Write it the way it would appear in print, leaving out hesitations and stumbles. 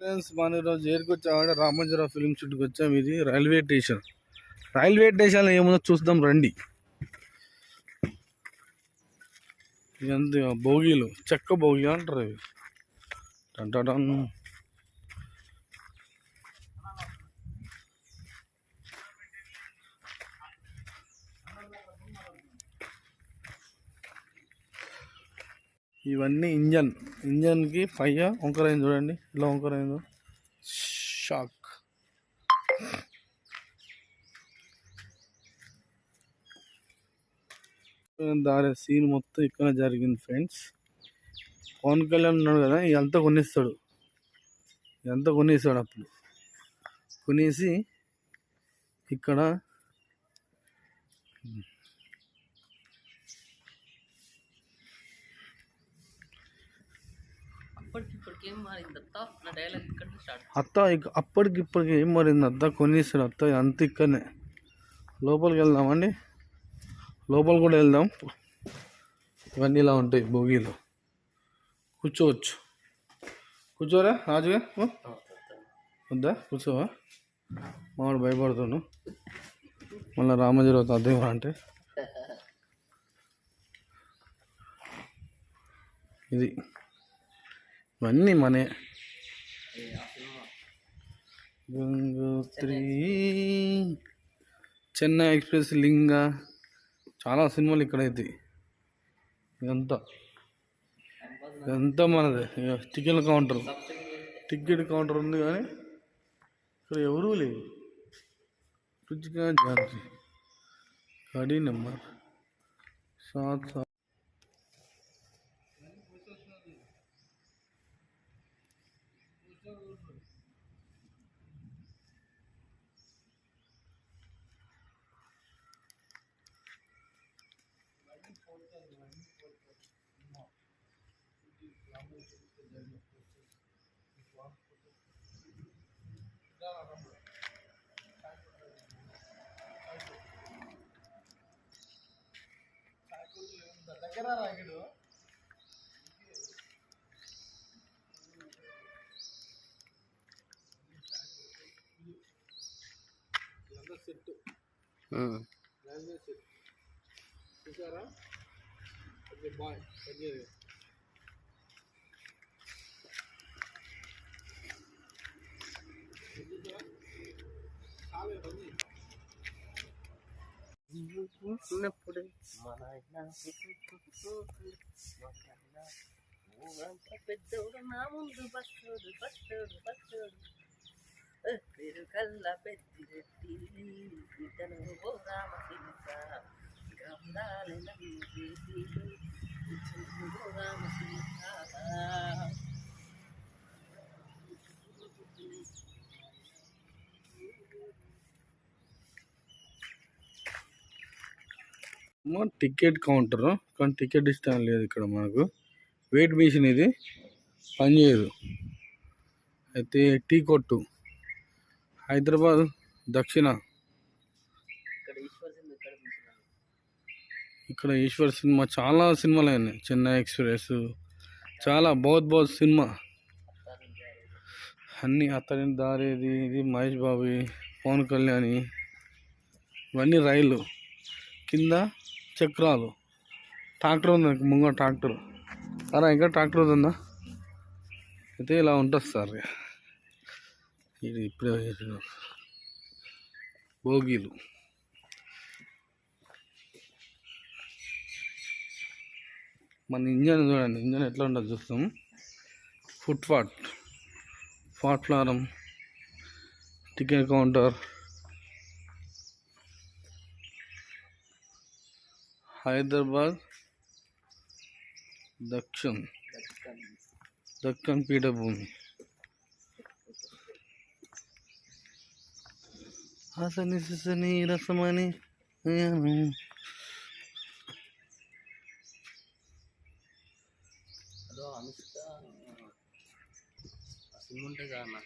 Friends మన ఈరోజు ఏరుకొచ్చామంటే Ramoji Rao film షూట్కి వచ్చాము. ఇది రైల్వే స్టేషన్. రైల్వే స్టేషన్లో ఏముందో చూద్దాం రండి. ఇదంతా బోగీలు, చెక్క బోగి అంటారు ఇవి. టంటన్ ఇవన్నీ ఇంజన్కి పైన వంకరైంది చూడండి, ఇలా వంకరైందో. షాక్. దారి సీన్ మొత్తం ఇక్కడ జరిగింది ఫ్రెండ్స్. పవన్ కళ్యాణ్ ఉన్నాడు కదా, ఇదంతా కొనేస్తాడు. అప్పుడు కొనేసి ఇక్కడ అప్పటికిప్పటికి ఏం మారింది అత్త, కొనేస్తాడు అత్త. అంత ఇక్కడనే లోపలికి వెళ్దామండి. లోపల కూడా వెళ్దాం. ఇవన్నీ ఇలా ఉంటాయి బోగీలు. కూర్చోవచ్చు. కూర్చోరా రాజుగా, వద్దా కూర్చోవా? మావాడు భయపడుతాను మళ్ళీ రామోజీరావు అదేమో అంటే. ఇది ఇవన్నీ మనే. గంగోత్రి, చెన్నై ఎక్స్ప్రెస్, లింగ, చాలా సినిమాలు ఇక్కడైతే. ఇదంతా మనదే. టికెట్ కౌంటర్ ఉంది కానీ ఇక్కడ ఎవరూ లేవు. రుచిగా జాన్సీ गाड़ी नंबर 7 దగ్గర రాగిడు. సెట్ రైల్వే సెట్ చూసారా? బాయ్ ఉన్నప్పుడు పెద్దోడు నా ముందు బస్సోడు పేరు కల్లా పెద్దిరెడ్డి ఇతను రామశిల్క గమరాలి రామశిల్క. టికెట్ కౌంటర్ కానీ టికెట్ ఇష్టం లేదు ఇక్కడ మనకు. వెయిట్ మిషన్ ఇది పనిచేయదు. అయితే టీ కొట్టు హైదరాబాద్ దక్షిణ. ఇక్కడ ఈశ్వర్ సినిమా, చాలా సినిమాలు అయినాయి. చెన్నై ఎక్స్ప్రెస్, చాలా బౌత్ సినిమా అన్నీ. అతని దారేది, ఇది మహేష్ బాబు, పవన్ కళ్యాణ్. ఇవన్నీ రైలు కింద చక్రాలు. ట్రాక్టర్ ఉంది ముంగ, ట్రాక్టర్. అలా ఇంకా ట్రాక్టర్ ఉందా? అయితే ఇలా ఉంటుంది సార్. ఇది ఇప్పుడే బోగీలు. మన ఇంజన్ చూడండి, ఇంజన్ ఎట్లా ఉంటుంది చూస్తాం. Platform, ticket counter, Hyderabad Deccan పీఠభూమి. హాసని రసమని అనుష్క సినిమా ఉంటుంది కదా.